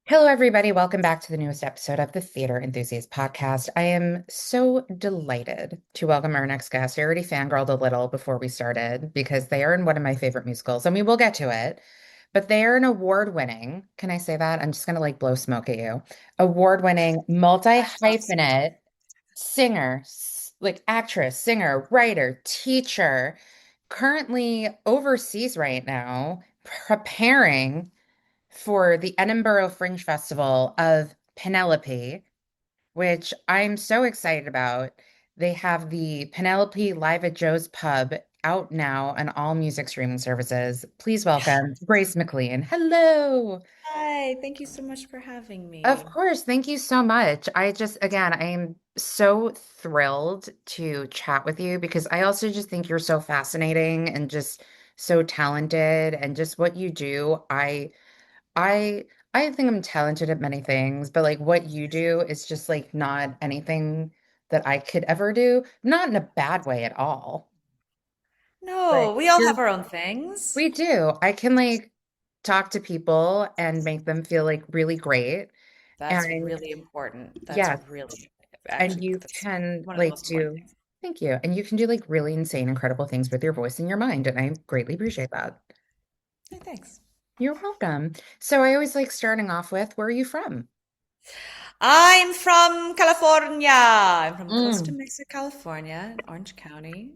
Hello, everybody. Welcome back to the newest episode of the Theater Enthusiast podcast. I am so delighted to welcome our next guest. I already fangirled a little before we started because they are in one of my favorite musicals, and we will get to it. But they are an award-winning, can I say that? I'm just going to like blow smoke at you. Award-winning, multi-hyphenate singer, like actress, singer, writer, teacher, currently overseas right now, preparing for the Edinburgh Fringe Festival of Penelope, which I'm so excited about. They have the Penelope Live at Joe's Pub out now on all music streaming services. Please welcome Grace McLean. Hello. Hi, thank you so much for having Of me. course. Thank you so much. Again, I am so thrilled to chat with you because I also just think you're so fascinating and just so talented and just what you do. I I think I'm talented at many things, but like what you do is just like not anything that I could ever do. Not in a bad way at all. But No, we all you're have our own things. we do. I can like talk to people and make them feel like really great. That's And really important. That's yeah, really, and actually, you that's can one of the like most important do things. thank you. And you can do like really insane, incredible things with your voice and your mind. And I greatly appreciate that. Hey, thanks. You're welcome. So I always like starting off with, where are you from? I'm from California. I'm from Costa Mm. Mesa, California, in Orange County.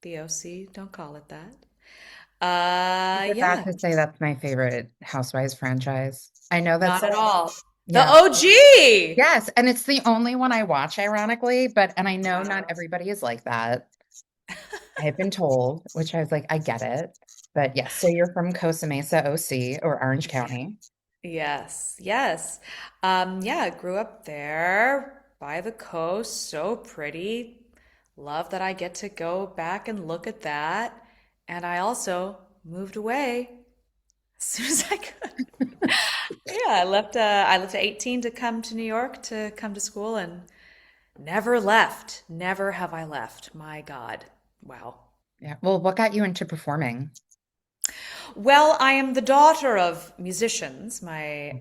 The OC, don't call it that. I was about Yeah, to say that's my favorite Housewives franchise. I know that's not at all. The yeah. OG. Yes, and it's the only one I watch, ironically, and I know not Wow. everybody is like that. I've been told, which I was like, I get it. But yes, so you're from Costa Mesa, OC, or Orange County. Yes, yes. Yeah, I grew up there by the coast, so pretty. Love that I get to go back and look at that. And I also moved away as soon as I could. Yeah, I left at 18 to come to New York to come to school and never left. Never have I left. My God. Wow. Yeah. Well, what got you into performing? Well, I am the daughter of musicians. My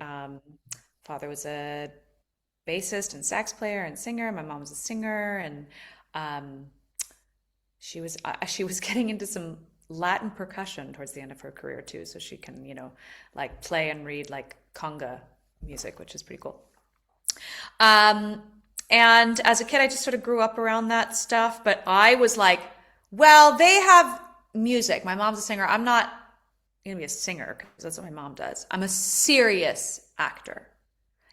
father was a bassist and sax player and singer. My mom was a singer, and um, she was getting into some Latin percussion towards the end of her career too, so she can like play and read like conga music, which is pretty cool. Um, and as a kid, I just sort of grew up around that stuff. But I was like, well, they have music. My mom's a singer. I'm not gonna be a singer because that's what my mom does. I'm a serious actor.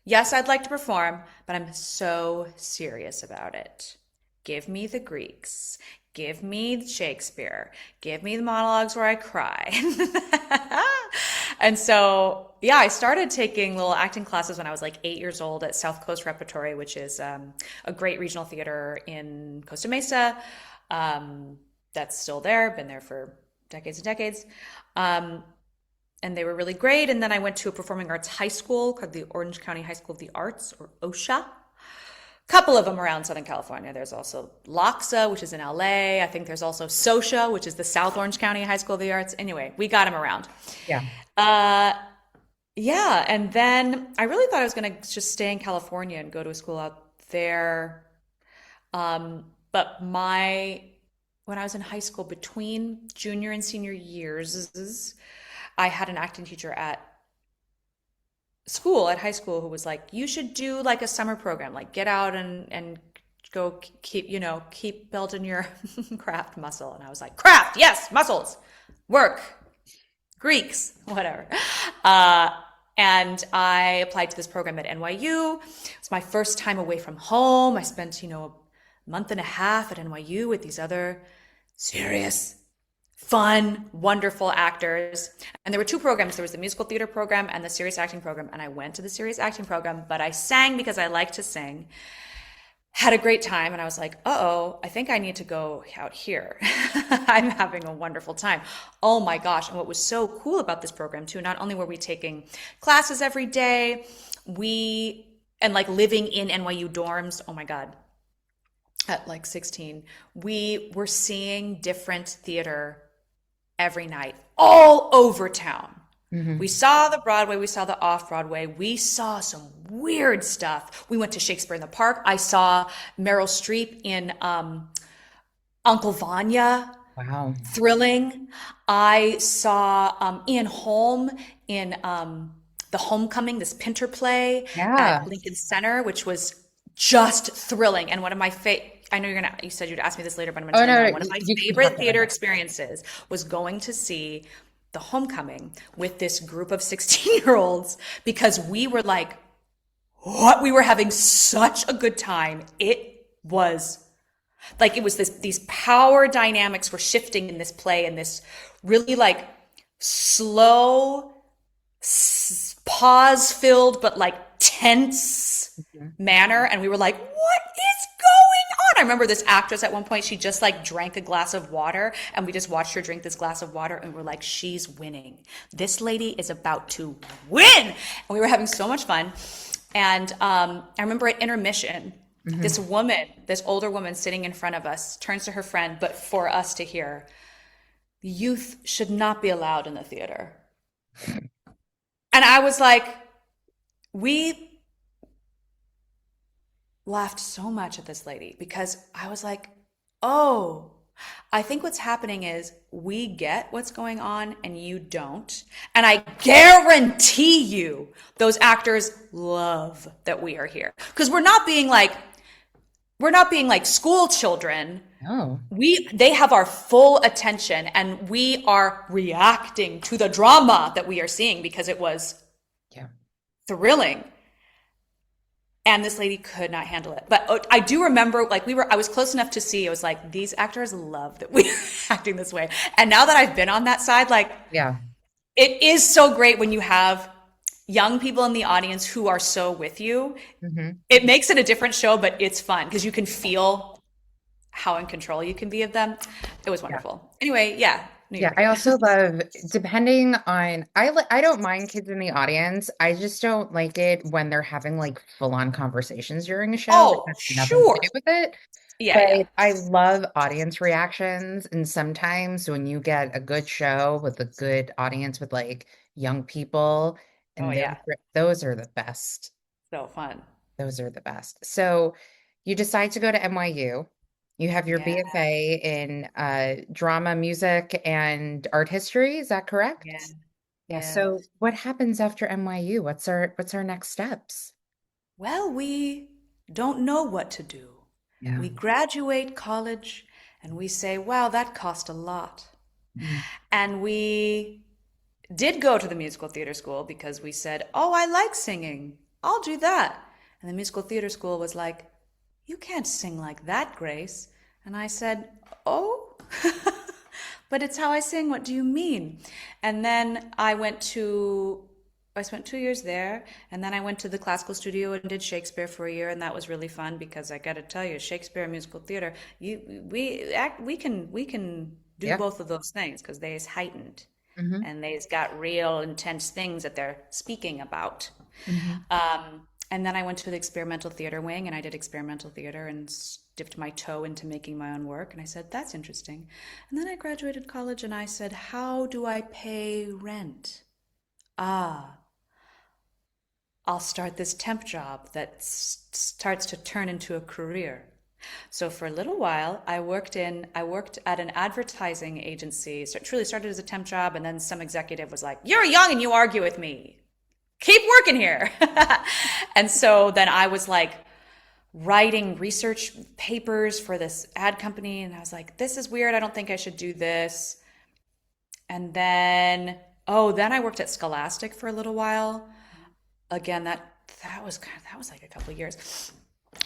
Yes, I'd like to perform, but I'm so serious about it. Give me the Greeks. Give me Shakespeare. Give me the monologues where I cry. And so, yeah, I started taking little acting classes when I was like 8 years old at South Coast Repertory, which is a great regional theater in Costa Mesa. That's still there, been there for decades and decades. Um, and they were really great. And then I went to a performing arts high school called the Orange County High School of the Arts, or OSHA. Couple of them around Southern California. There's also LOXA, which is in LA. I think there's also SOCIA, which is the South Orange County High School of the Arts. Anyway, we got them around. Yeah. Uh, yeah, and then I really thought I was going to just stay in California and go to a school out there. But my when I was in high school, between junior and senior years, I had an acting teacher at high school who was like, you should do like a summer program, like get out and go keep building your craft muscle. And I was like, craft, yes, muscles, work, Greeks, whatever. Uh, and I applied to this program at NYU. It's my first time away from home. I spent, a month and a half at NYU with these other serious, fun, wonderful actors. And there were two programs. There was the musical theater program and the serious acting program. And I went to the serious acting program, but I sang because I like to sing. Had a great time, and I was like, uh-oh, I think I need to go out here. I'm having a wonderful time. Oh my gosh. And what was so cool about this program too, not only were we taking classes every day, and like living in NYU dorms, oh my God, at like 16, we were seeing different theater every night all over town. Hmm. We saw the Broadway, we saw the off-Broadway, we saw some weird stuff. We went to Shakespeare in the Park. I saw Meryl Streep in Uncle Vanya, Wow. thrilling. I saw Ian Holm in The Homecoming, this Pinter play Yeah. at Lincoln Center, which was just thrilling. And one of my I know you said you'd ask me this later, but I'm going to Oh tell you no, now. One of my you can talk favorite about theater that. experiences was going to see The Homecoming with this group of 16-year-olds because we were like, what? We were having such a good time. It was like it was these power dynamics were shifting in this play in this really like slow, pause filled, but like tense Mhm. manner. And we were like, what is going on? I remember this actress at one point, she just like drank a glass of water and we just watched her drink this glass of water and we're like, she's winning. This lady is about to win. And we were having so much fun. And I remember at intermission, Mhm. this woman, this older woman sitting in front of us, turns to her friend, but for us to hear, youth should not be allowed in the theater. And I was like, we laughed so much at this lady because I was like, oh, I think what's happening is we get what's going on and you don't. And I guarantee you those actors love that we are here because we're not being like school children. Oh, They have our full attention and we are reacting to the drama that we are seeing because it was yeah. thrilling. And this lady could not handle it. But I do remember, like, I was close enough to see, it was like, these actors love that we're acting this way. And now that I've been on that side, like, Yeah. it is so great when you have young people in the audience who are so with you. Hmm. It makes it a different show, but it's fun because you can feel how in control you can be of them. It was Yeah. wonderful. Anyway, yeah, New Yeah, York. I also love depending on I don't mind kids in the audience. I just don't like it when they're having like full-on conversations during a show, which Oh, has nothing to do sure. with it. Yeah, But yeah. I love audience reactions, and sometimes when you get a good show with a good audience with like young people, Oh, and yeah. those are the best. So fun. Those are the best. So you decide to go to NYU. You have your Yeah, BFA in drama, music, and art history. Is that yeah, correct? Yeah. yeah. So what happens after NYU? What's our next steps? Well, we don't know what to do. Yeah. We graduate college and we say, wow, that cost a lot. Mhm. And we did go to the musical theater school because we said, oh, I like singing. I'll do that. And the musical theater school was like, you can't sing like that, Grace. And I said, oh, but it's how I sing. What do you mean? And then I spent 2 years there, and then I went to the classical studio and did Shakespeare for a year, and that was really fun because I got to tell you, Shakespeare and musical theater, we can do Yeah. both of those things because they is heightened Hmm. and they's got real intense things that they're speaking about. Hmm. And then I went to the experimental theater wing and I did experimental theater and dipped my toe into making my own work. And I said, that's interesting. And then I graduated college and I said, how do I pay rent? Ah, I'll start this temp job that starts to turn into a career. So for a little while, I worked at an advertising agency. So it truly started as a temp job, and then some executive was like, "You're young and you argue with me. Keep working here." And so then I was like writing research papers for this ad company, and I was like, "This is weird. I don't think I should do this." And then I worked at Scholastic for a little while. Again, that was like a couple of years.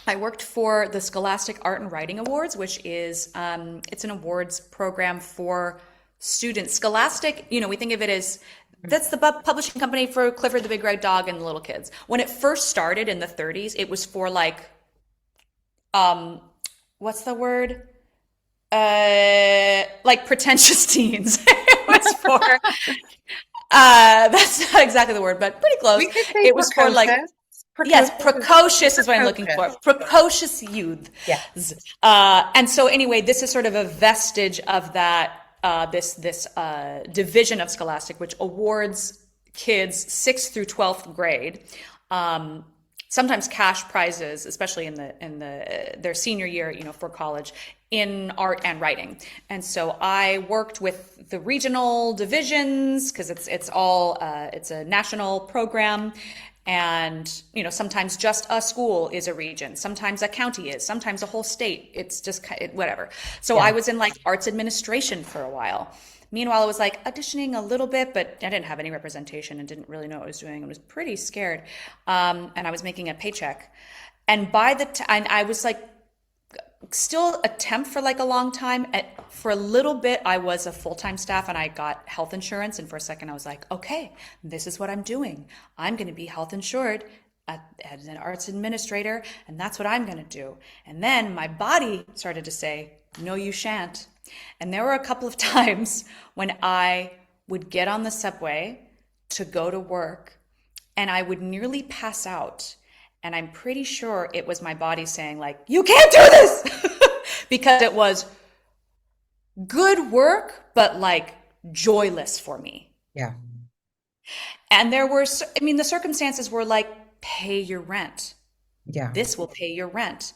I worked for the Scholastic Art and Writing Awards, which is it's an awards program for students. Scholastic, we think of it as that's the publishing company for Clifford the Big Red Dog and the little kids. When it first started in the 30s, it was for um, what's the word? Like pretentious teens. It was for that's not exactly the word, but pretty close. We could say It was for like precocious. yes, Precocious. precocious is what I'm looking for. Precocious. Precocious youth. Yeah. And so anyway, this is sort of a vestige of that, this division of Scholastic, which awards kids 6th through 12th grade, um, sometimes cash prizes, especially in the their senior year, for college, in art and writing. And so I worked with the regional divisions because it's a national program. And, sometimes just a school is a region, sometimes a county is, sometimes a whole state. It's just whatever. So Yeah. I was in like arts administration for a while. Meanwhile, I was like auditioning a little bit, but I didn't have any representation and didn't really know what I was doing. I was pretty scared. And I was making a paycheck. And by the time I was like, still a temp for like a long time. For a little bit, I was a full-time staff and I got health insurance. And for a second, I was like, okay, this is what I'm doing. I'm going to be health insured as an arts administrator, and that's what I'm going to do. And then my body started to say, no, you shan't. And there were a couple of times when I would get on the subway to go to work and I would nearly pass out. And I'm pretty sure it was my body saying, like, you can't do this because it was good work, but like joyless for me. Yeah. And the circumstances were like, pay your rent. Yeah. This will pay your rent.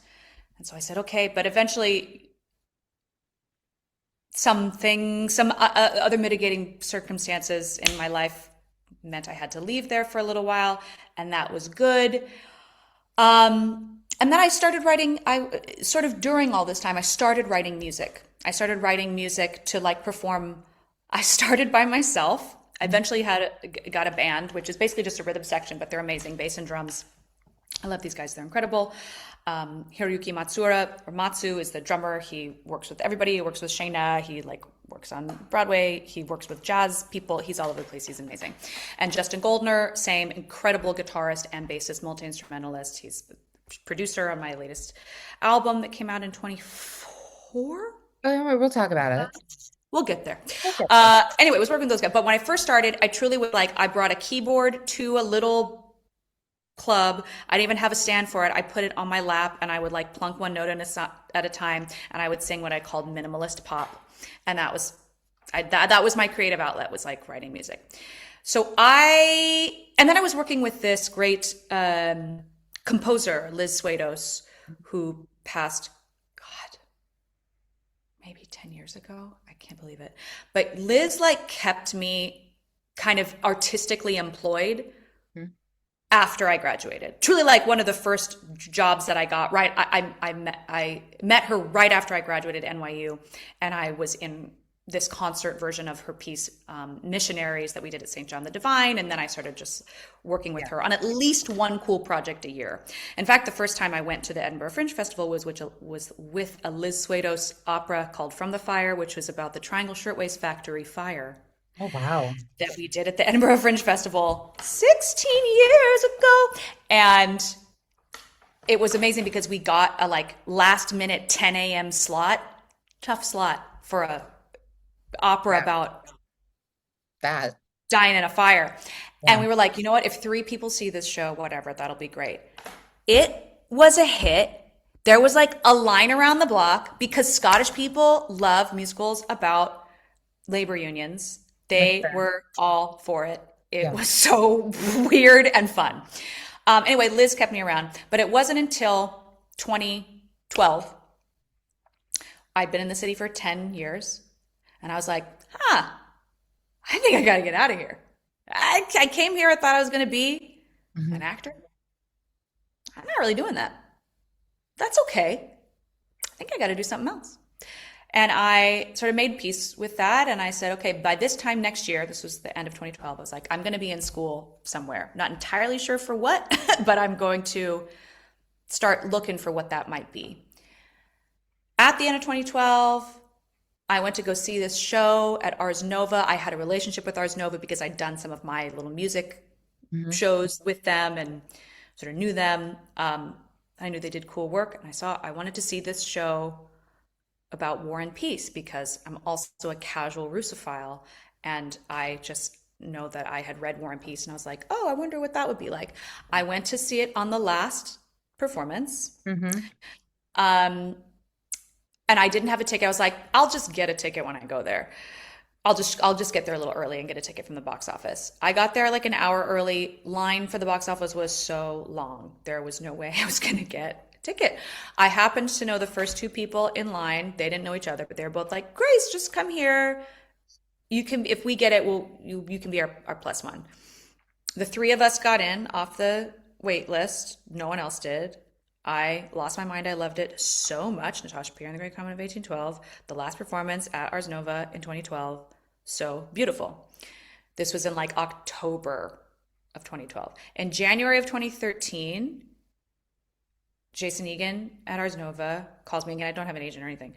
And so I said, okay. But eventually, some other mitigating circumstances in my life meant I had to leave there for a little while. And that was good. And then I started writing, during all this time, I started writing music. I started writing music to like perform. I started by myself. I eventually got a band, which is basically just a rhythm section, but they're amazing, bass and drums. I love these guys. They're incredible. Hiroyuki Matsu is the drummer. He works with everybody. He works with Shayna. He like works on Broadway. He works with jazz people. He's all over the place. He's amazing. And Justin Goldner, same incredible guitarist and bassist, multi-instrumentalist. He's the producer on my latest album that came out in 24. Oh, we'll talk about it. We'll get there. Okay. Anyway, I was working with those guys. But when I first started, I truly was like, I brought a keyboard to a little club. I didn't even have a stand for it. I put it on my lap and I would like plunk one note at a time and I would sing what I called minimalist pop. And that was my creative outlet, was like writing music. And then I was working with this great composer, Liz Swados, who passed, God, maybe 10 years ago. I can't believe it. But Liz like kept me kind of artistically employed after I graduated. Truly like one of the first jobs that I got, right? I met her right after I graduated NYU, and I was in this concert version of her piece, Missionaries, that we did at St. John the Divine. And then I started just working with her on at least one cool project a year. In fact, the first time I went to the Edinburgh Fringe Festival was with a Liz Swados opera called From the Fire, which was about the Triangle Shirtwaist Factory fire. Oh, wow. That we did at the Edinburgh Fringe Festival 16 years ago. And it was amazing because we got a like last minute 10 a.m. slot, tough slot for a opera about That. dying in a fire. Yeah. And we were like, you know what? If 3 people see this show, whatever, that'll be great. It was a hit. There was like a line around the block because Scottish people love musicals about labor unions. They were all for it. It was so weird and fun. Anyway, Liz kept me around, but it wasn't until 2012. I'd been in the city for 10 years, and I was like, I think I got to get out of here. I came here, I thought I was going to be an actor. I'm not really doing that. That's okay. I think I got to do something else. And I sort of made peace with that. And I said, okay, by this time next year, this was the end of 2012, I was like, I'm going to be in school somewhere. Not entirely sure for what, but I'm going to start looking for what that might be. At the end of 2012, I went to go see this show at Ars Nova. I had a relationship with Ars Nova because I'd done some of my little music shows with them and sort of knew them. I knew they did cool work. And I wanted to see this show about War and Peace because I'm also a casual Russophile, and I just know that I had read War and Peace, and I was like, oh, I wonder what that would be like. I went to see it on the last performance, and I didn't have a ticket. I was like, I'll just get a ticket when I go there. I'll just get there a little early and get a ticket from the box office. I got there like an hour early. Line for the box office was so long. There was no way I was going to get a ticket. I happened to know the first two people in line. They didn't know each other, but they were both like, "Grace, just come here. You can, if we get it, you can be our plus one." The three of us got in off the wait list. No one else did. I lost my mind. I loved it so much. Natasha, Pierre the Great Comet of 1812, the last performance at Ars Nova in 2012. So beautiful. This was in like October of 2012. In January of 2013, Jason Egan at Ars Nova calls me again. I don't have an agent or anything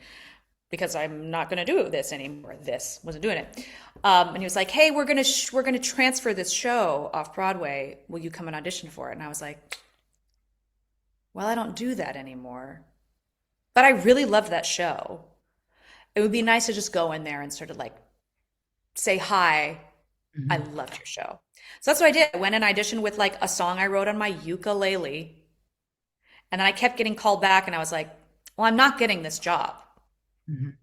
because I'm not going to do this anymore. This wasn't doing it. And he was like, "Hey, we're gonna transfer this show off Broadway. Will you come and audition for it?" And I was like, "Well, I don't do that anymore, but I really loved that show. It would be nice to just go in there and sort of like say hi. I Mhm. loved your show." So that's what I did. I went and auditioned with like a song I wrote on my ukulele, and then I kept getting called back, and I was like, "Well, I'm not getting this job. Mhm.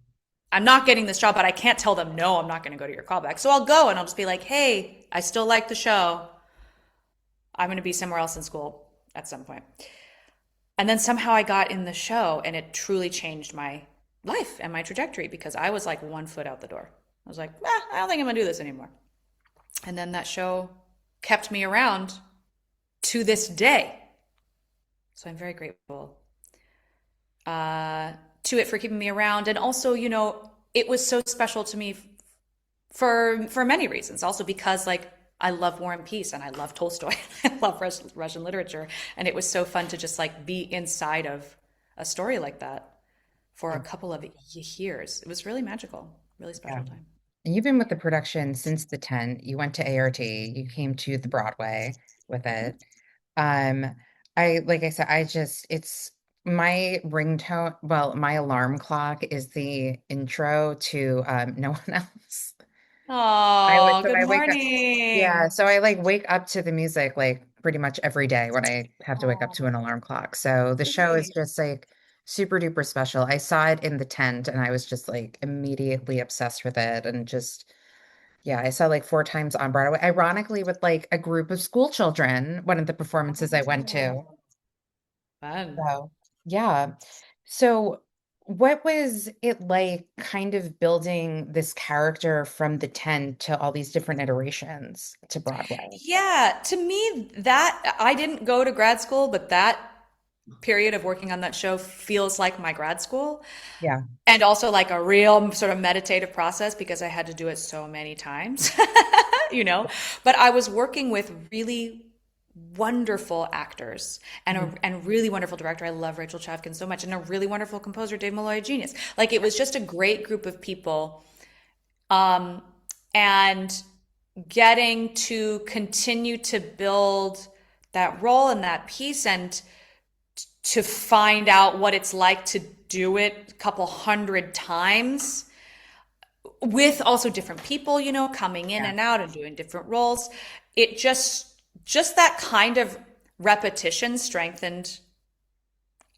I'm not getting this job, but I can't tell them no, I'm not going to go to your callback. So I'll go and I'll just be like, hey, I still like the show. I'm going to be somewhere else in school at some point." And then somehow I got in the show and it truly changed my life and my trajectory because I was like 1 foot out the door. I was like, I don't think I'm going to do this anymore. And then that show kept me around to this day. So I'm very grateful uh, to it for keeping me around. And also, it was so special to me for many reasons. Also because like I love War and Peace and I love Tolstoy. I love Russian literature, and it was so fun to just like be inside of a story like that for a couple of years. It was really magical, really Yeah. special time. And you've been with the production since the 10. You went to ART, you came to the Broadway with Mhm. it. Um, like I said, it's my ringtone, well, my alarm clock is the intro to No One Else. Oh, good I wake up, yeah, morning. so I like wake up to the music like pretty much every day when I have to wake up to an Oh, alarm clock. So the show is sweet. just like super duper special. I saw it in the tent and I was just like immediately obsessed with it and just yeah, I saw like four times on Broadway. Ironically, with like a group of school children, one of the performances I went to. Oh, fun. So, yeah. So, what was it like kind of building this character from the 10 to all these different iterations to Broadway? Yeah, to me, that I didn't go to grad school, but that period of working on that show feels like my grad school Yeah. and also like a real sort of meditative process because I had to do it so many times, you know. But I was working with really wonderful actors and Mhm. and really wonderful director. I love Rachel Chavkin so much, and a really wonderful composer, Dave Malloy, genius. Like it was just a great group of people. Um, and getting to continue to build that role and that piece and to find out what it's like to do it a couple hundred times with also different people, coming in Yeah. and out and doing different roles. It just that kind of repetition strengthened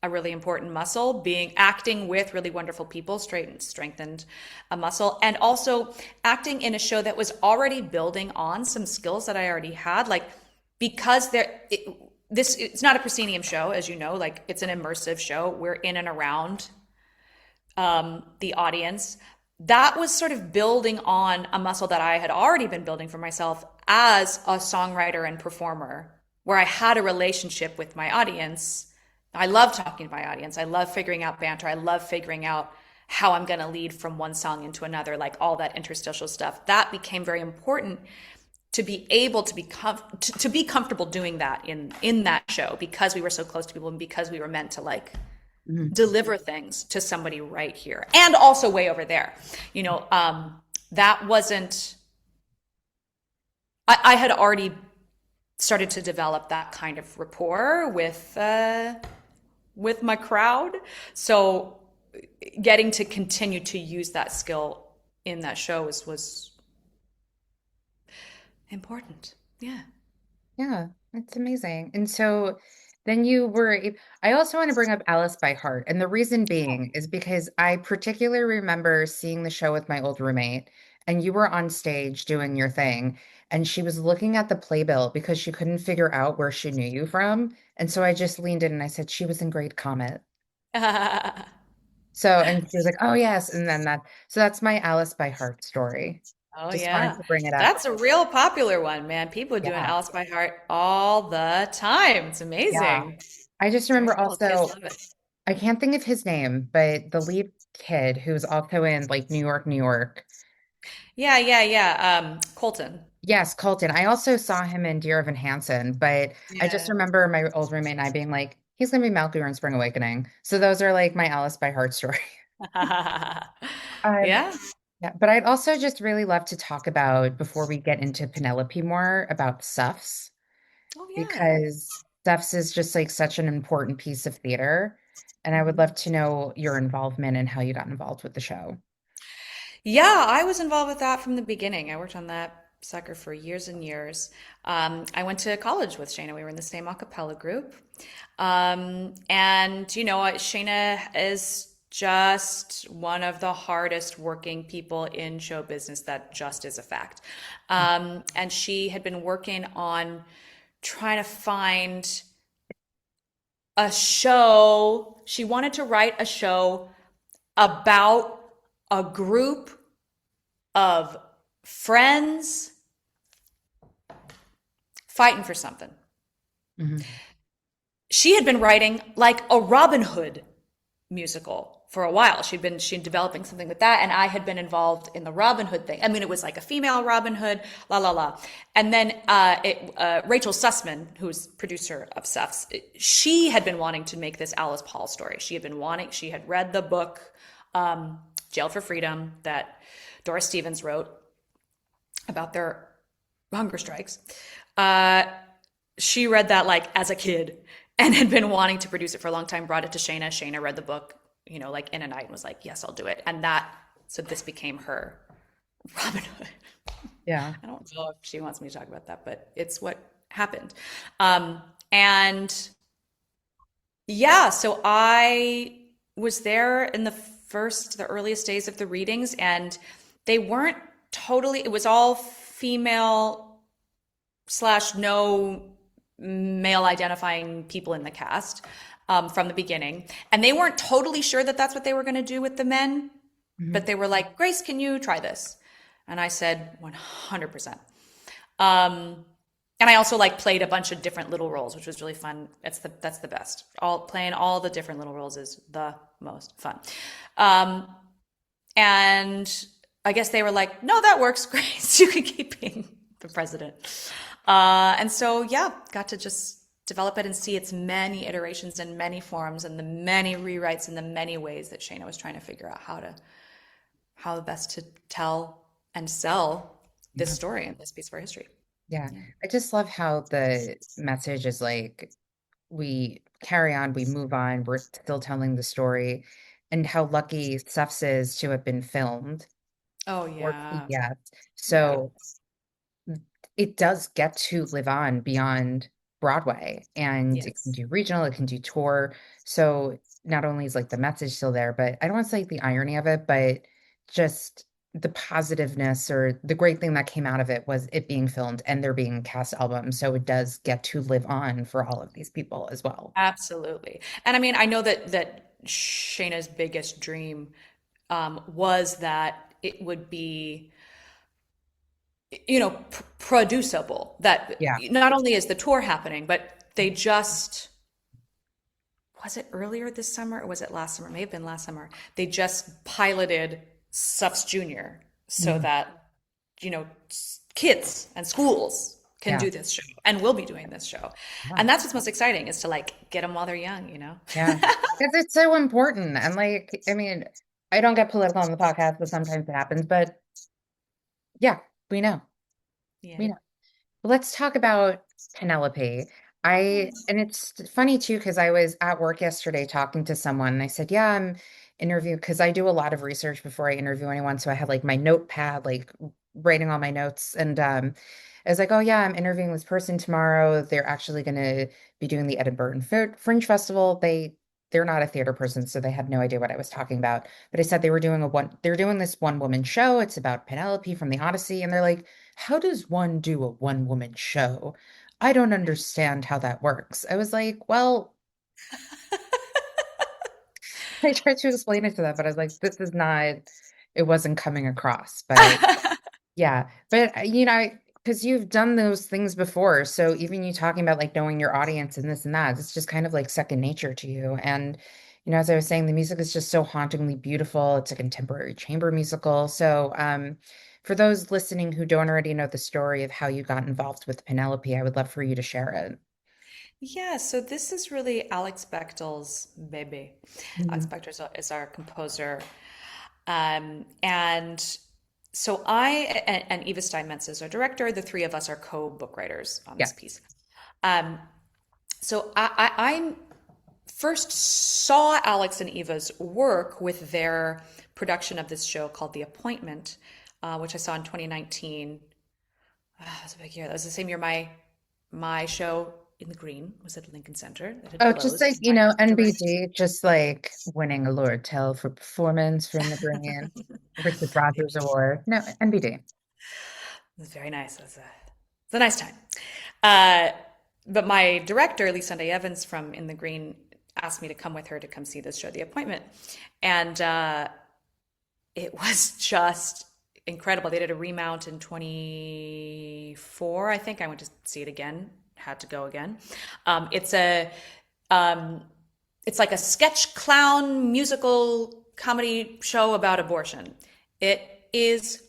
a really important muscle. Being acting with really wonderful people strengthened a muscle, and also acting in a show that was already building on some skills that I already had, like because it's not a proscenium show, as you know, like it's an immersive show. We're in and around the audience. That was sort of building on a muscle that I had already been building for myself as a songwriter and performer, where I had a relationship with my audience. I love talking to my audience. I love figuring out banter. I love figuring out how I'm going to lead from one song into another, like all that interstitial stuff. That became very important to be able to to be comfortable doing that in that show because we were so close to people and because we were meant to like Mhm. deliver things to somebody right here and also way over there. That wasn't, I had already started to develop that kind of rapport with my crowd. So getting to continue to use that skill in that show was important. Yeah. Yeah, it's amazing. And so then you were, I also want to bring up Alice by Heart. And the reason being is because I particularly remember seeing the show with my old roommate. and you were on stage doing your thing, and she was looking at the playbill because she couldn't figure out where she knew you from. And so I just leaned in and I said, she was in Great Comet. So, and she was like, oh, yes. And then so that's my Alice by heart story. Oh Just wanted yeah. to bring it up. That's a real popular one, man. People are doing Yeah. Alice by Heart all the time. It's Yeah. amazing. I just It's very remember cool. Kids also, love it. I can't think of his name, but the lead kid who's also in like New York, New York. Yeah, yeah, yeah. Colton. Yes, Colton. I also saw him in Dear Evan Hansen, but I just Yeah. remember my old roommate and I being like, he's gonna be Malcolm in Spring Awakening. So those are like my Alice by heart story. Um, Yeah. yeah, but I'd also just really love to talk about before we get into Penelope more about Suffs, Oh yeah. because Suffs is just like such an important piece of theater. And I would Mhm. love to know your involvement and how you got involved with the show. Yeah, I was involved with that from the beginning. I worked on that sucker for years and years. I went to college with Shayna. We were in the same a cappella group. And, Shayna is just one of the hardest working people in show business. That just is a fact. And she had been working on trying to find a show. She wanted to write a show about a group of friends fighting for something. Mhm. She had been writing like a Robin Hood musical for a while. She'd developing something with that, and I had been involved in the Robin Hood thing. I mean, it was like a female Robin Hood, la la la. And then Rachel Sussman, who's producer of Suffs, she had been wanting to make this Alice Paul story. She had read the book Jailed for Freedom that Doris Stevens wrote about their hunger strikes. She read that like as a kid and had been wanting to produce it for a long time, brought it to Shayna. Shayna read the book, like in a night and was like, yes, I'll do it. So this became her Robin Hood. Yeah. I don't know if she wants me to talk about that, but it's what happened. And yeah, so I was there in the earliest days of the readings, and they weren't totally, it was all female slash no male identifying people in the cast from the beginning. And they weren't totally sure that that's what they were going to do with the men, but Mhm. they were like, Grace, can you try this? And I said, 100%. And I also like played a bunch of different little roles, which was really fun. That's the best. Playing all the different little roles is the most fun. Um, and I guess they were like, no, that works, Grace. You can keep being the president. And so, yeah, got to just develop it and see its many iterations and many forms and the many rewrites and the many ways that Shayna was trying to figure out how best to tell and sell this Yeah. story and this piece of our history. Yeah. Yeah. I just love how the message is like, we carry on, we move on, we're still telling the story, and how lucky Suffs is to have been filmed Oh for yeah. PBS. Yeah. So it does get to live on beyond Broadway, and it can Yes. do regional, it can do tour. So not only is like the message still there, but I don't want to say the irony of it, but just the positiveness or the great thing that came out of it was it being filmed and there being cast albums. So it does get to live on for all of these people as well. Absolutely. And I mean, I know that Shayna's biggest dream was that it would be producible, that Yeah. not only is the tour happening, but they just, was it earlier this summer or was it last summer? It may have been last summer. They just piloted Suffs Junior so Mhm. that, kids and schools can Yeah. do this show and will be doing this show. Yeah. And that's what's most exciting, is to like get them while they're young. Yeah. Because it's so important. And like, I mean, I don't get political on the podcast, but sometimes it happens. But yeah, we know. Yeah. We know. Let's talk about Penelope. And it's funny too, because I was at work yesterday talking to someone and I said, yeah, I'm interviewing because I do a lot of research before I interview anyone. So I had like my notepad, like writing all my notes. And I was like, oh yeah, I'm interviewing this person tomorrow. They're actually going to be doing the Edinburgh Fringe Festival. They they're not a theater person, so they had no idea what I was talking about. But I said they're doing this one woman show. It's about Penelope from the Odyssey, and they're like, how does one do a one woman show? I don't understand how that works. I was like, well, I tried to explain it to them, but I was like, this is not, it wasn't coming across. But yeah, but because you've done those things before, so even you talking about like knowing your audience and this and that, it's just kind of like second nature to you. And as I was saying, the music is just so hauntingly beautiful. It's a contemporary chamber musical. So, for those listening who don't already know the story of how you got involved with Penelope, I would love for you to share it. Yeah, so this is really Alex Bechtel's baby. Alex Mhm. Bechtel is our composer. And so and Eva Steinmetz is our director. The three of us are co-book writers on Yeah, this piece. Um, so I first saw Alex and Eva's work with their production of this show called The Appointment, which I saw in 2019. That was a big year. That was the same year my show in the Green was at Lincoln Center that had oh, just closed. like, And I directed. NBD, just like winning a Lord for performance from the Green, Richard Rogers Award. No, NBD. It was very nice. It was a nice time. Uh, but my director, Lee Sunday Evans from In the Green, asked me to come with her to come see this show, The Appointment. And it was just incredible. They did a remount in 24, I think. I went to see it again, had to go again. Um, it's a um, it's like a sketch clown musical comedy show about abortion. It is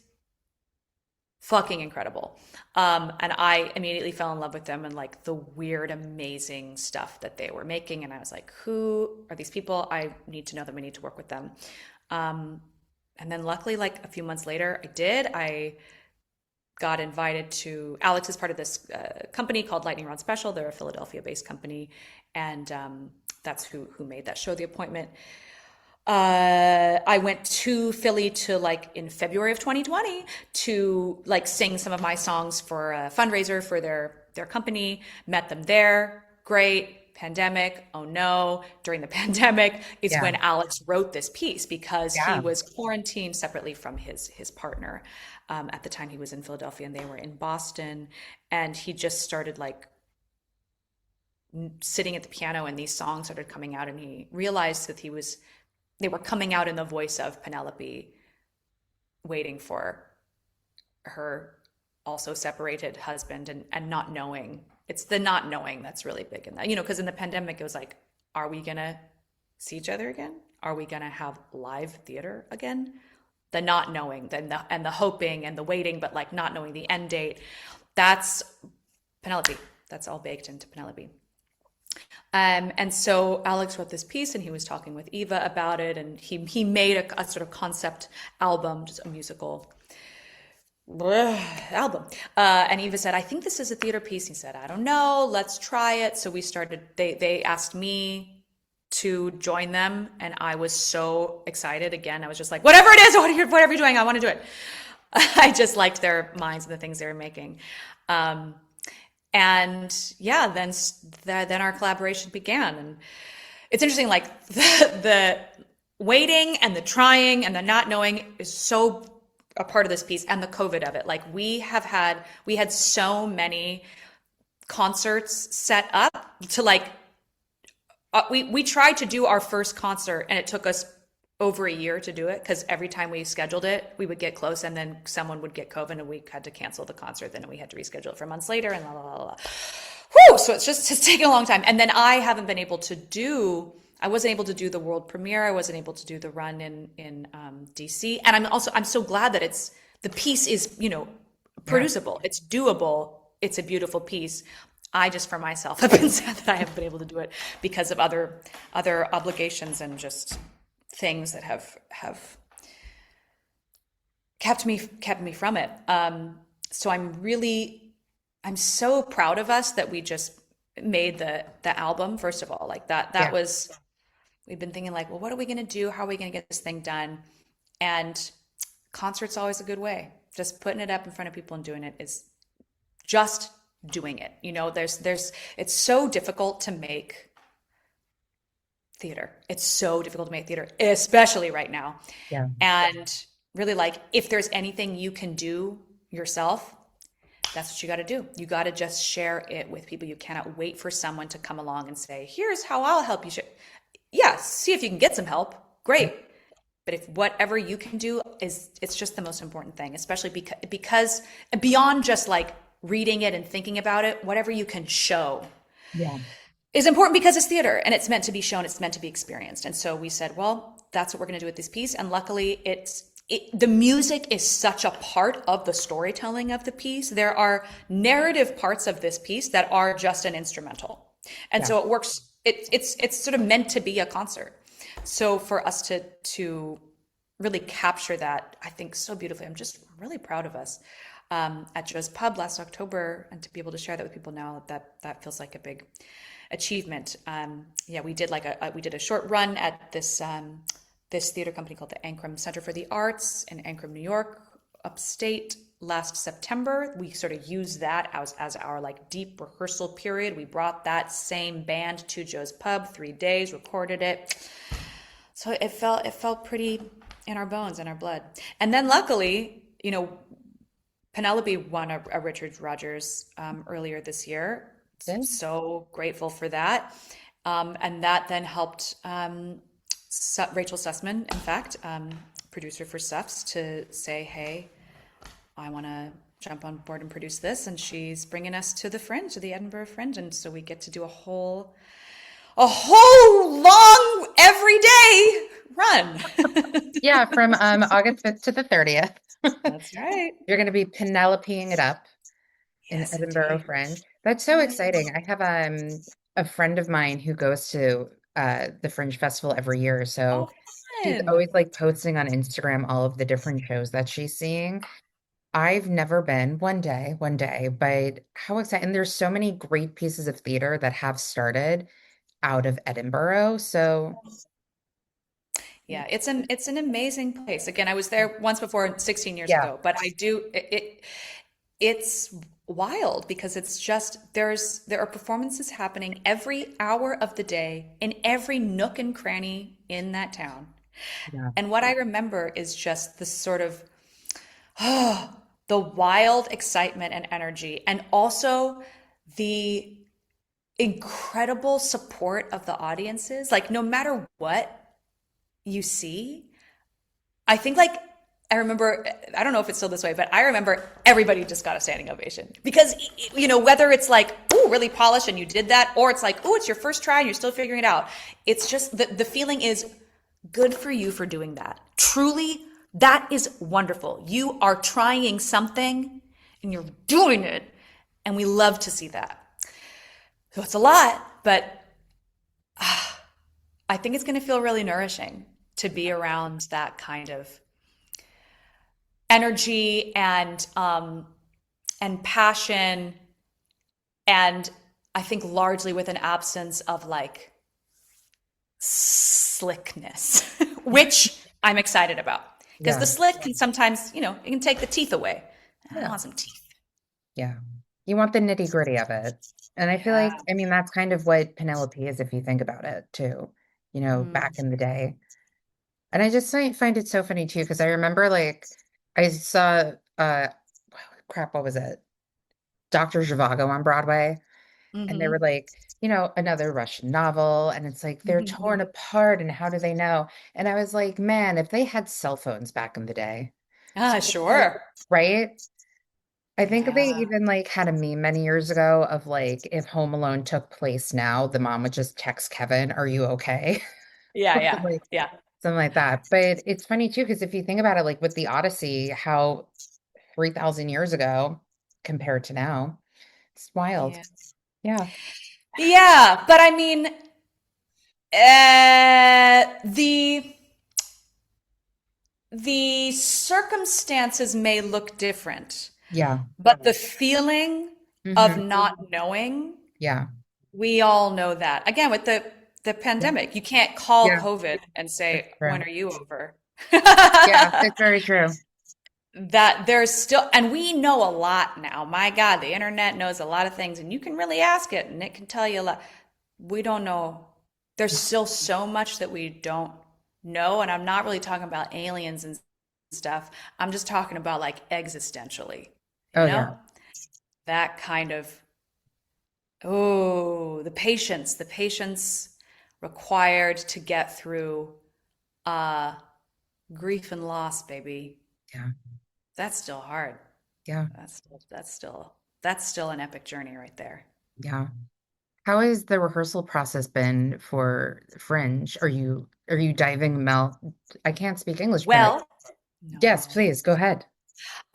fucking incredible. And I immediately fell in love with them and like the weird, amazing stuff that they were making. And I was like, who are these people? I need to know them. I need to work with them. Um, and then luckily, like a few months later, I did. I got invited to, Alex is part of this company called Lightning Rod Special. They're a Philadelphia-based company. And that's who made that show, The Appointment. I went to Philly to like in February of 2020 to like sing some of my songs for a fundraiser for their company. Met them there. Great. Pandemic. Oh no. During the pandemic is Yeah. when Alex wrote this piece because he Yeah. was quarantined separately from his partner. At the time he was in Philadelphia and they were in Boston, and he just started like sitting at the piano and these songs started coming out, and he realized that they were coming out in the voice of Penelope waiting for her also separated husband, and not knowing. It's the not knowing that's really big in that, because in the pandemic it was like, are we gonna see each other again? Are we gonna have live theater again? The not knowing, and the hoping and the waiting, but like not knowing the end date. That's Penelope. That's all baked into Penelope. And so Alex wrote this piece, and he was talking with Eva about it, and he made a sort of concept album, just a musical album. And Eva said, "I think this is a theater piece." He said, "I don't know. Let's try it." So we started. They asked me to join them, and I was so excited. Again, I was just like, "Whatever it is, whatever you're doing, I want to do it." I just liked their minds and the things they were making. And yeah, then our collaboration began. And it's interesting, like the waiting and the trying and the not knowing is so a part of this piece, and the COVID of it. Like we had so many concerts set up to like, we tried to do our first concert, and it took us over a year to do it because every time we scheduled it, we would get close, and then someone would get COVID, and we had to cancel the concert. Then we had to reschedule it for months later, and la la la la. Whew! So it's taken a long time. And then I wasn't able to do the world premiere. I wasn't able to do the run in DC. And I'm so glad that the piece is Yeah. producible. It's doable. It's a beautiful piece. I just for myself have been sad that I haven't been able to do it because of other obligations and just things that have kept me from it. So I'm so proud of us that we just made the album. First of all, like that Yeah. was, we've been thinking like, well, what are we going to do? How are we going to get this thing done? And concert's always a good way. Just putting it up in front of people and doing it is just doing it. There's it's so difficult to make theater. It's so difficult to make theater, especially right now. Yeah. And really, like, if there's anything you can do yourself, that's what you got to do. You got to just share it with people. You cannot wait for someone to come along and say, here's how I'll help you. Yeah, see if you can get some help. Great. But if whatever you can do is, it's just the most important thing, especially because beyond just like reading it and thinking about it, whatever you can show Yeah. is important because it's theater and it's meant to be shown, it's meant to be experienced. And so we said, well, that's what we're going to do with this piece. And luckily, the music is such a part of the storytelling of the piece. There are narrative parts of this piece that are just an instrumental. And Yeah. so it works. It's sort of meant to be a concert. So for us to really capture that, I think so beautifully. I'm just really proud of us at Joe's Pub last October, and to be able to share that with people now, that feels like a big achievement. Yeah, we did we did a short run at this theater company called the Ancrum Center for the Arts in Ancrum, New York, upstate last September. We sort of used that as our like deep rehearsal period. We brought that same band to Joe's Pub, 3 days, recorded it. So it felt pretty in our bones, in our blood. And then luckily, Penelope won a Richard Rogers earlier this year. Yeah. So grateful for that. And that then helped Rachel Sussman, in fact, producer for Suffs, to say, hey, I want to jump on board and produce this. And she's bringing us to the Fringe, to the Edinburgh Fringe. And so we get to do a whole long everyday run. Yeah, from August 5th to the 30th. That's right. You're going to be Penelopeing it up in Yes, Edinburgh indeed. Fringe. That's so exciting. I have a friend of mine who goes to the Fringe Festival every year. So Oh, she's fun. always like posting on Instagram all of the different shows that she's seeing. I've never been one day, but how exciting. And there's so many great pieces of theater that have started out of Edinburgh. So Yeah, it's an amazing place. Again, I was there once before 16 years yeah, ago, but it's wild because it's just there are performances happening every hour of the day in every nook and cranny in that town. yeah, And what I remember is just the sort of the wild excitement and energy, and also the incredible support of the audiences. Like no matter what you see, I think like I remember, I don't know if it's still this way, but I remember everybody just got a standing ovation because, whether it's like, ooh, really polished and you did that, or it's like, ooh, it's your first try and you're still figuring it out. It's just the feeling is good for you for doing that. Truly, that is wonderful. You are trying something and you're doing it. And we love to see that. So it's a lot, but I think it's going to feel really nourishing to be around that kind of energy and passion, and I think largely with an absence of like slickness, which I'm excited about because yeah, the slick can sometimes, it can take the teeth away. I yeah, want some teeth. yeah. You want the nitty gritty of it. And I feel Yeah. like, I mean, that's kind of what Penelope is if you think about it too, Mm. back in the day. And I just find it so funny too, because I remember like I saw crap, what was it? Dr. Zhivago on Broadway. And they were Hmm. like, another Russian novel. And it's like they're torn apart and how do they know? And I was like, man, if they had cell phones back in the day, Ah, like, sure. right? I think they Yeah. even like had a meme many years ago of like if Home Alone took place now, the mom would just text Kevin, "Are you okay?" Yeah, Or yeah, like yeah. something like that. But it's funny too, because if you think about it, like with the Odyssey, how 3,000 years ago compared to now, it's wild. Yeah. Yeah. Yeah, but I mean, the circumstances may look different, Yeah. but the feeling of Hmm. not knowing, Yeah. we all know that. Again, with the Yeah. pandemic, you can't call Yeah. COVID and It's say, true. "When are you over?" Yeah, it's very true. That there's still, and we know a lot now. My God, the internet knows a lot of things, and you can really ask it, and it can tell you a lot. We don't know. There's still so much that we don't know, and I'm not really talking about aliens and stuff. I'm just talking about like existentially, you Oh yeah. know? That kind of, oh, the patience required to get through uh grief and loss, baby. Yeah. That's still hard. Yeah. That's still an epic journey right there. Yeah. How has the rehearsal process been for Fringe? Are you diving Mel? I can't speak English, but Well, yes, no. please go ahead.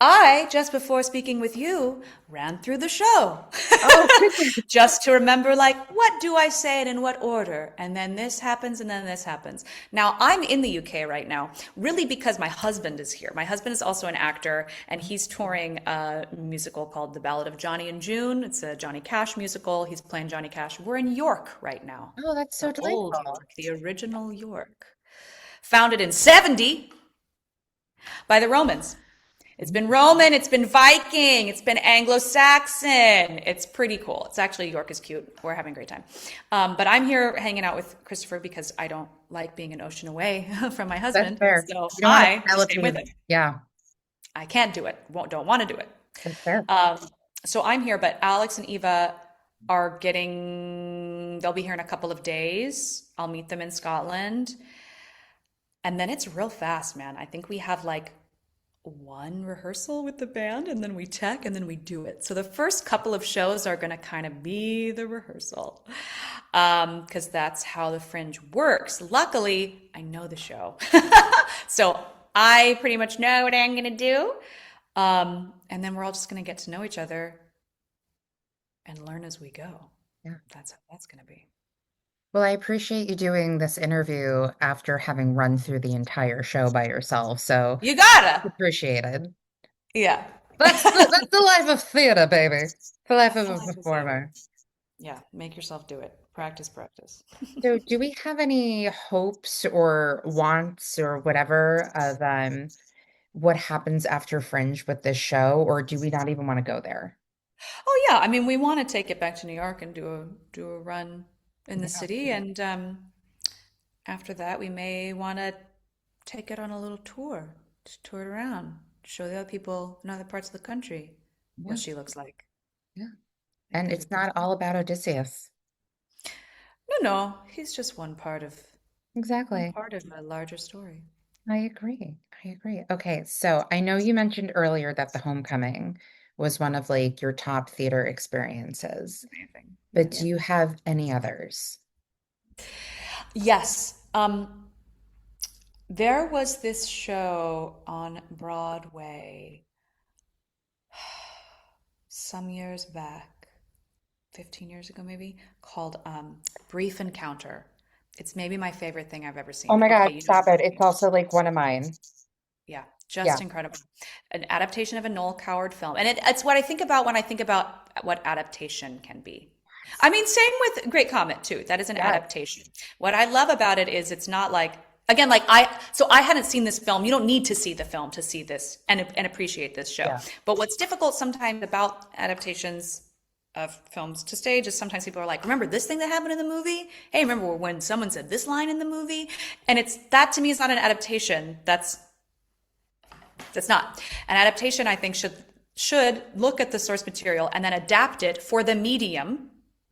I, just before speaking with you, ran through the show Oh, goodness. just to remember, like, what do I say and in what order? And then this happens and then this happens. Now, I'm in the UK right now, really because my husband is here. My husband is also an actor, and he's touring a musical called The Ballad of Johnny and June. It's a Johnny Cash musical. He's playing Johnny Cash. We're in York right now, Oh, that's so the old delightful. York, the original York, founded in 70 by the Romans. It's been Roman, it's been Viking, it's been Anglo-Saxon. It's pretty cool. It's actually, York is cute. We're having a great time. But I'm here hanging out with Christopher because I don't like being an ocean away from my That's husband. fair. So You don't want I to stay with Penelope. him. Yeah, I can't do it. Don't want to do it. that's fair. Um, so I'm here, but Alex and Eva they'll be here in a couple of days. I'll meet them in Scotland. And then it's real fast, man. I think we have like one rehearsal with the band and then we check and then we do it. So the first couple of shows are going to kind of be the rehearsal, because that's how the Fringe works. Luckily, I know the show. So I pretty much know what I'm going to do. And then we're all just going to get to know each other and learn as we go. Yeah. That's how that's going to be. Well, I appreciate you doing this interview after having run through the entire show by yourself. So You gotta. appreciated. Yeah. That's the life of theater, baby. The life of I a like to say it. performer. Yeah, make yourself do it. Practice, practice. So, do we have any hopes or wants or whatever of what happens after Fringe with this show, or do we not even want to go there? Oh yeah, I mean, we want to take it back to New York and do a run in the Yeah. city, and after that, we may want to take it on a little tour, just tour it around, show the other people in other parts of the country Yeah. what she looks like. Yeah. I And think it's it'd be not all about Odysseus. no, no. He's just one Exactly. part of a larger story. I agree. I agree. Okay, so I know you mentioned earlier that the homecoming was one of like your top theater experiences, Amazing. but Yes. do you have any others? Yes. There was this show on Broadway some years back, 15 years ago maybe, called Brief Encounter. It's maybe my favorite thing I've ever Oh seen. my Okay, God, you know stop it. something. It's also like one of mine. Yeah, Yeah. just incredible. An adaptation of a Noel Coward film. And it's what I think about when I think about what adaptation can be. I mean, same with Great Comet too. That is an Yes. adaptation. What I love about it is it's not like, again, like I hadn't seen this film. You don't need to see the film to see this and appreciate this show. Yeah. But what's difficult sometimes about adaptations of films to stage is sometimes people are like, remember this thing that happened in the movie? Hey, remember when someone said this line in the movie? And it's that to me is not an adaptation. That's not. An adaptation, I think, should look at the source material and then adapt it for the medium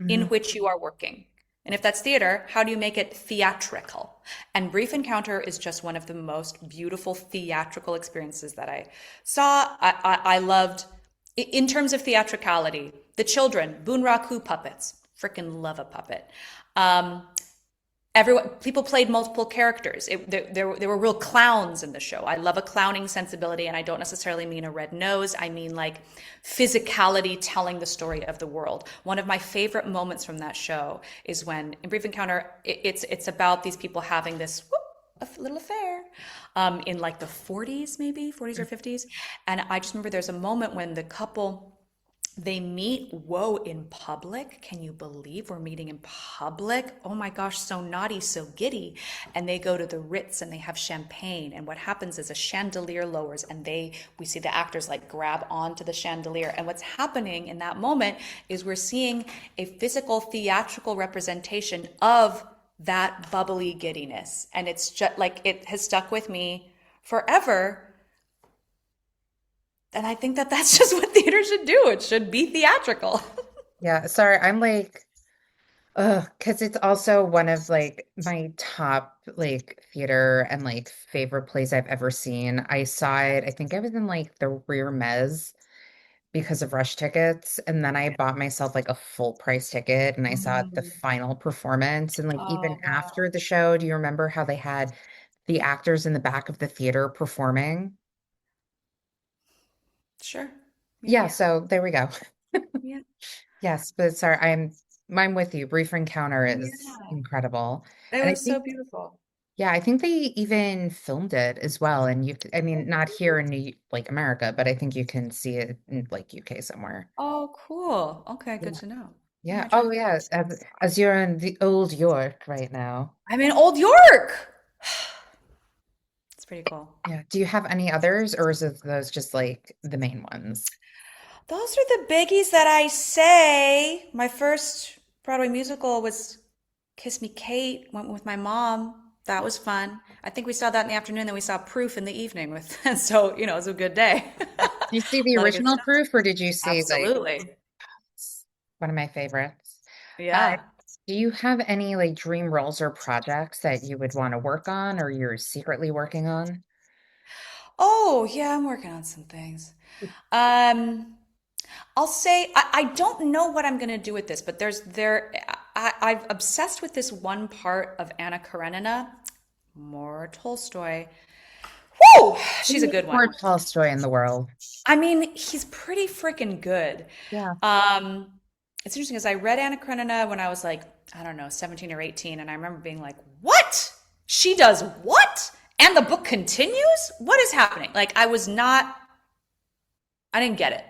in Mhm. which you are working. And if that's theater, how do you make it theatrical? And Brief Encounter is just one of the most beautiful theatrical experiences that I saw. I loved, in terms of theatricality, the children, Bunraku puppets, freaking love a puppet. People played multiple characters. There were real clowns in the show. I love a clowning sensibility, and I don't necessarily mean a red nose. I mean like physicality telling the story of the world. One of my favorite moments from that show is when in Brief Encounter, it's about these people having this a little affair in like the 40s, maybe 40s or 50s. And I just remember there's a moment when the couple they meet, whoa, in public. Can you believe we're meeting in public? Oh my gosh, so naughty, so giddy. And they go to the Ritz and they have champagne. And what happens is a chandelier lowers and we see the actors like grab onto the chandelier. And what's happening in that moment is we're seeing a physical theatrical representation of that bubbly giddiness. And it's just like it has stuck with me forever. And I think that that's just what theater should do. It should be theatrical. Yeah, sorry, I'm like, because it's also one of like my top like theater and like favorite plays I've ever seen. I saw it, I think I was in like the rear mez because of rush tickets, and then I bought myself like a full price ticket and I saw the Mm. final performance. And like even Oh, wow. after the show, do you remember how they had the actors in the back of the theater performing? Sure. Yeah. Yeah, so there we go. Yeah. Yes, but sorry, I'm with you. Brief Encounter is Yeah. incredible. It And I was so think, beautiful. yeah, I think they even filmed it as well. And I mean, not here in like America, but I think you can see it in like UK somewhere. Oh, cool. Okay, good Yeah. to know. What am Yeah. I trying Oh, to think? yeah. As you're in the old York right now. I'm in Old York. It's pretty cool. Yeah. Do you have any others, or is it those just like the main ones? Those are the biggies that I say. My first Broadway musical was Kiss Me Kate, went with my mom. That was fun. I think we saw that in the afternoon, then we saw Proof in the evening with, and so, it was a good day. Did you see the A lot of good original stuff. proof, or did you see like Absolutely. one of my favorites? Uh, Yeah. do you have any like dream roles or projects that you would want to work on or you're secretly working on? Oh, yeah, I'm working on some things. Um, I'll say I don't know what I'm going to do with this, but I've obsessed with this one part of Anna Karenina, more Tolstoy. Woo! She's a good one. More Tolstoy in the world. I mean, he's pretty freaking good. Yeah. Um, it's interesting because I read Anna Karenina when I was like, I don't know, 17 or 18, and I remember being like, what? She does what? And the book continues? What is happening? Like, I didn't get it.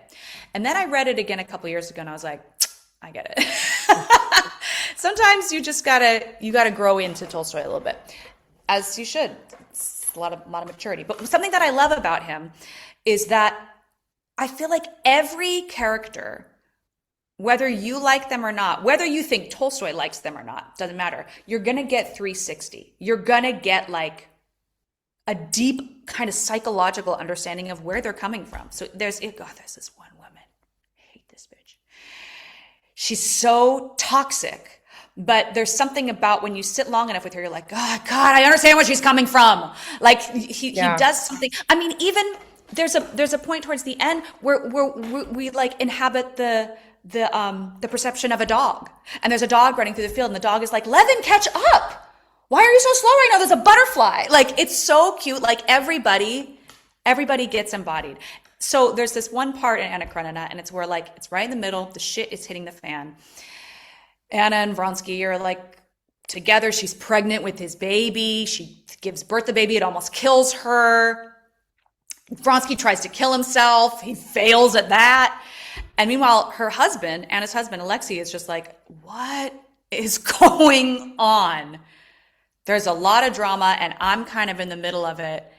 And then I read it again a couple years ago and I was like, I get it. Sometimes you gotta grow into Tolstoy a little bit, as you should. It's a lot of maturity. But something that I love about him is that I feel like every character, whether you like them or not, whether you think Tolstoy likes them or not, doesn't matter. You're gonna get 360. You're gonna get like a deep kind of psychological understanding of where they're coming from. So there's this one woman. I hate this bitch. She's so toxic, but there's something about when you sit long enough with her, you're like, God, I understand where she's coming from. Like he Yeah. does something. I mean, even there's a point towards the end where we like inhabit the perception of a dog, and there's a dog running through the field, and the dog is like, Levin, catch up. Why are you so slow right now? There's a butterfly. Like, it's so cute. Like, everybody gets embodied. So there's this one part in Anna Karenina, and it's where like it's right in the middle. The shit is hitting the fan. Anna and Vronsky are like together. She's pregnant with his baby. She gives birth to the baby. It almost kills her. Vronsky tries to kill himself. He fails at that. And meanwhile, her husband, Anna's husband, Alexei, is just like, what is going on? There's a lot of drama, and I'm kind of in the middle of it,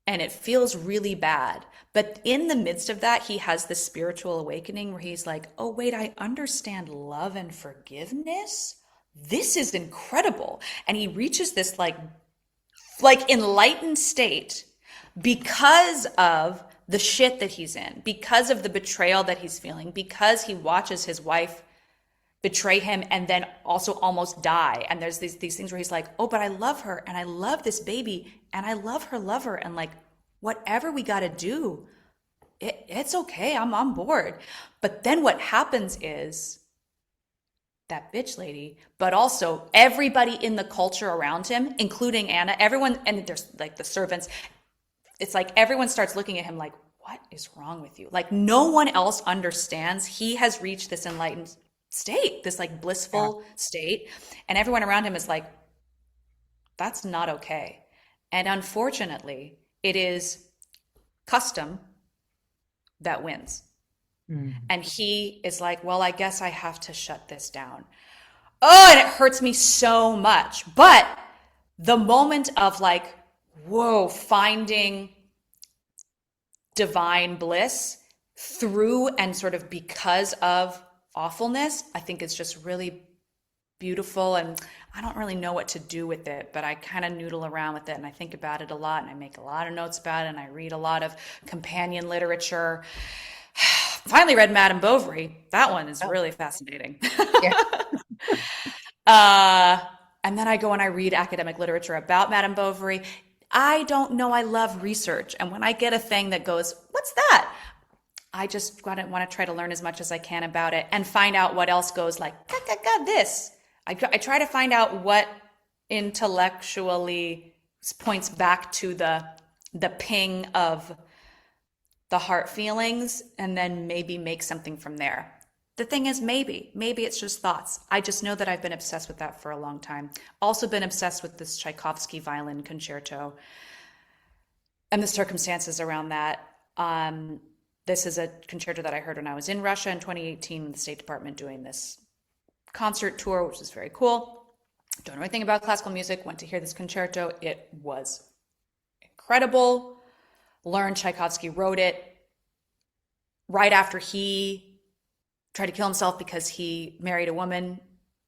and it feels really bad. But in the midst of that, he has this spiritual awakening where he's like, oh, wait, I understand love and forgiveness. This is incredible. And he reaches this like enlightened state because of the shit that he's in, because of the betrayal that he's feeling, because he watches his wife betray him and then also almost die. And there's these things where he's like, oh, but I love her and I love this baby and I love her lover, and like whatever we got to do, it's okay. I'm on board. But then what happens is that bitch lady, but also everybody in the culture around him, including Anna, everyone, and there's like the servants. It's like everyone starts looking at him like, what is wrong with you? Like no one else understands. He has reached this enlightened state, this like Yeah. blissful state. And everyone around him is like, that's not okay. And unfortunately, it is custom that wins. Mm. And he is like, well, I guess I have to shut this down. Oh, and it hurts me so much. But the moment of like, whoa, finding divine bliss through and sort of because of awfulness, I think it's just really beautiful, and I don't really know what to do with it, but I kind of noodle around with it and I think about it a lot and I make a lot of notes about it and I read a lot of companion literature. Finally read Madame Bovary. That one is Oh, really fascinating. yeah. uh, and then I go and I read academic literature about Madame Bovary. I don't know. I love research. And when I get a thing that goes, what's that? I just want to try to learn as much as I can about it and find out what else goes like, this. I try to find out what intellectually points back to the ping of the heart feelings and then maybe make something from there. The thing is, maybe it's just thoughts. I just know that I've been obsessed with that for a long time. Also been obsessed with this Tchaikovsky violin concerto and the circumstances around that. This is a concerto that I heard when I was in Russia in 2018 in the State Department doing this concert tour, which is very cool. Don't know anything about classical music, went to hear this concerto. It was incredible. Learned Tchaikovsky wrote it right after he tried to kill himself because he married a woman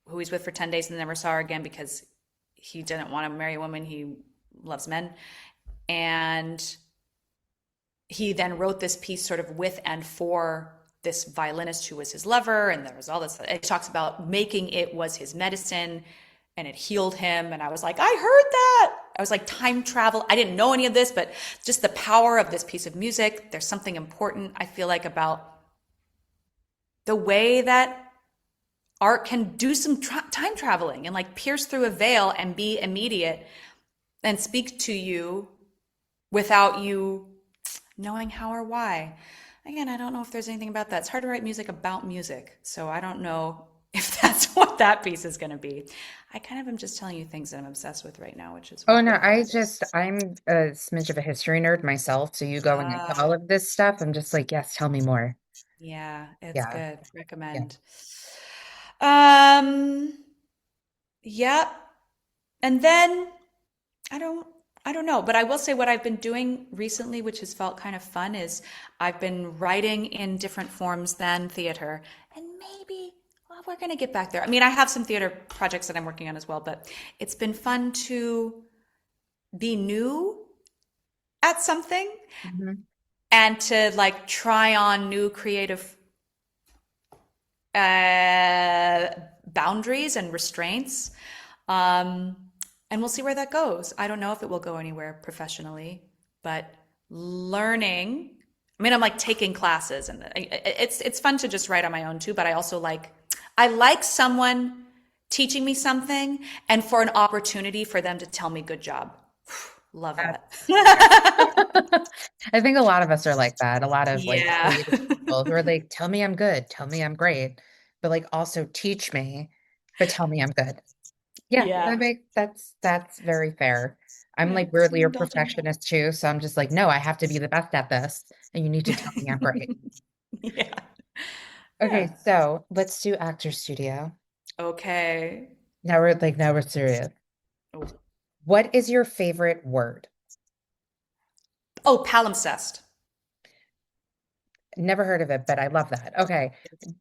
who he's with for 10 days and never saw her again because he didn't want to marry a woman. He loves men. And he then wrote this piece sort of with and for this violinist who was his lover. And there was all this, it talks about making it was his medicine and it healed him. And I was like, I heard that. I was like, time travel. I didn't know any of this, but just the power of this piece of music. There's something important, I feel like, about the way that art can do some time traveling and like pierce through a veil and be immediate and speak to you without you knowing how or why. Again, I don't know if there's anything about that. It's hard to write music about music, so I don't know if that's what that piece is going to be. I kind of am just telling you things that I'm obsessed with right now, which is Oh no, what it is. I'm a smidge of a history nerd myself. So you going into Uh, all of this stuff, I'm just like, yes, tell me more. yeah, it's Yeah, good. yeah. Recommend. Um, yeah. And then I don't I don't know, but I will say what I've been doing recently, which has felt kind of fun, is I've been writing in different forms than theater. And maybe, well, we're going to get back there. I mean, I have some theater projects that I'm working on as well, but it's been fun to be new at something Mhm. and to like try on new creative uh, boundaries and restraints. Um, and we'll see where that goes. I don't know if it will go anywhere professionally, but learning. I mean, I'm like taking classes, and it's fun to just write on my own too. But I like someone teaching me something, and for an opportunity for them to tell me good job. Love that. That's fair. I think a lot of us are like that. A lot of like Yeah. creative people who are like, tell me I'm good, tell me I'm great, but like also teach me, but tell me I'm good. Yeah, Yeah. that's very fair. I'm Yeah. like So weirdly a indulging. perfectionist too, so I'm just like, no, I have to be the best at this, and you need to tell me I'm great. Yeah. Okay, Yeah. so let's do actor studio. Okay. Now we're serious. Oh, What is your favorite word? oh, palimpsest. Never heard of it, but I love that. Okay.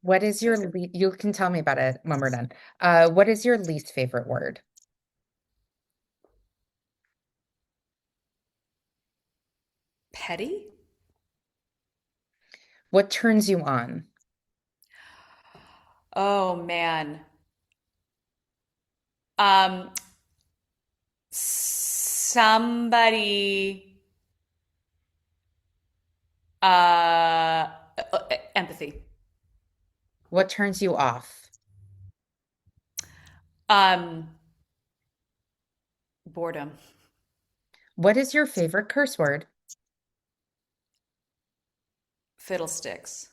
What is So your good. you can tell me about it when we're done. What is your least favorite word? Petty? What turns you on? Oh man. Um, somebody empathy. What turns you off? Um, boredom. What is your favorite curse word? Fiddlesticks.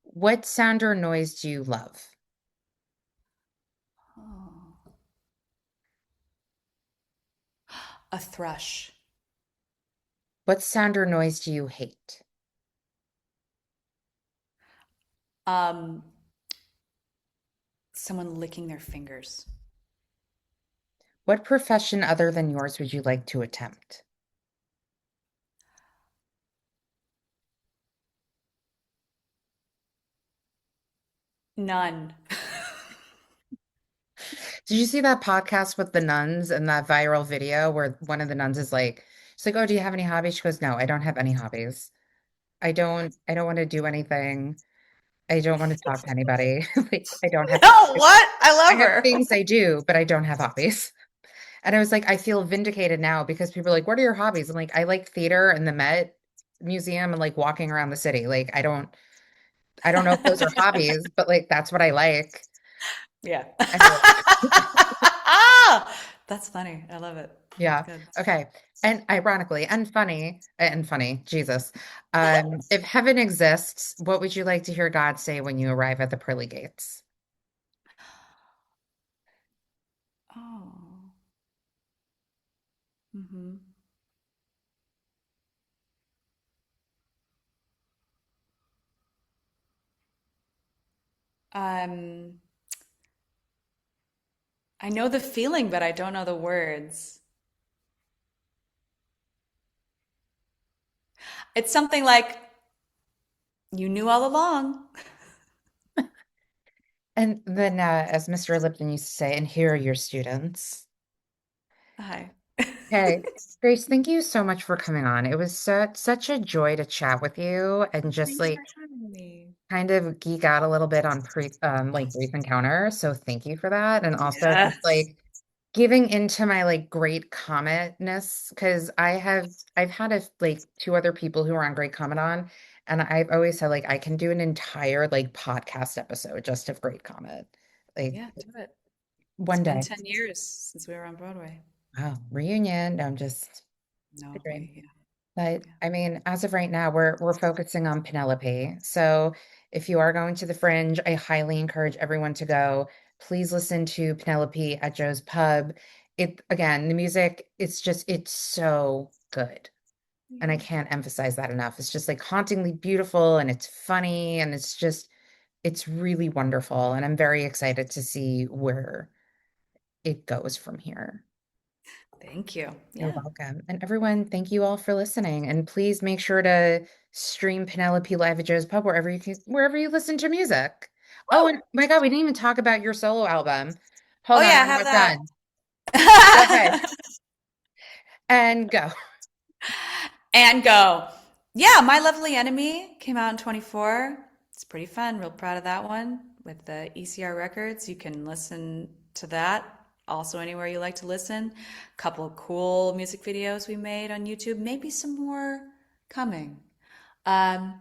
What sound or noise do you love? Oh. A thrush. What sound or noise do you hate? Um, someone licking their fingers. What profession other than yours would you like to attempt? None. Did you see that podcast with the nuns and that viral video where one of the nuns is like, she's like, "Oh, do you have any hobbies?" She goes, "No, I don't have any hobbies. I don't want to do anything. I don't want to talk to anybody. Like, I don't have No, what? I I love have her. things I do, but I don't have hobbies." And I was like, I feel vindicated now because people are like, "What are your hobbies?" I'm like, I like theater and the Met Museum and like walking around the city. Like, I don't know if those are hobbies, but like that's what I like. Yeah. Anyway, That's funny. I love it. That's yeah. good. Okay. And ironically and funny, Jesus. If heaven exists, what would you like to hear God say when you arrive at the pearly gates? Oh. Hmm. Um, I know the feeling, but I don't know the words. It's something like, you knew all along. And then, as Mr. Lipton used to say, and here are your students. Hi. Okay. Grace, thank you so much for coming on. It was such a joy to chat with you and just Thanks for like having me. kind of geek out a little bit on like brief encounter. So thank you for that. And also just Yes. like giving into my like great cometness because I've had like two other people who are on Great Comet on, and I've always said like I can do an entire like podcast episode just of Great Comet. Like Yeah, do it. It's one been day. 10 years since we were on Broadway. Wow, reunion. No, I'm just the No, dream. yeah, But yeah. I mean, as of right now, we're focusing on Penelope. So if you are going to the Fringe, I highly encourage everyone to go. Please listen to Penelope at Joe's Pub. It again, the music, it's so good. And I Yeah. can't emphasize that enough. It's just like hauntingly beautiful and it's funny and it's really wonderful. And I'm very excited to see where it goes from here. Thank you. You're Yeah. welcome. And everyone, thank you all for listening. And please make sure to stream Penelope live at Joe's Pub wherever you listen to music. Oh, Woo! and my God, we didn't even talk about your solo album. Oh Hold on, yeah, I I'm have not done. Okay. that. And go. And go. Yeah, My Lovely Enemy came out in 24. It's pretty fun. Real proud of that one with the ECR Records. You can listen to that also anywhere you like to listen. A couple of cool music videos we made on YouTube. Maybe some more coming. Um,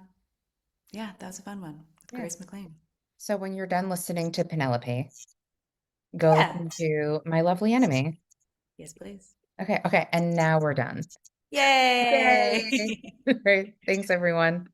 yeah, that was a fun one with Yeah. Grace McLean. So when you're done listening to Penelope, go Yeah. listen to My Lovely Enemy. Yes, please. Okay, okay. And now we're done. Yay! Yay. Great. Thanks, everyone.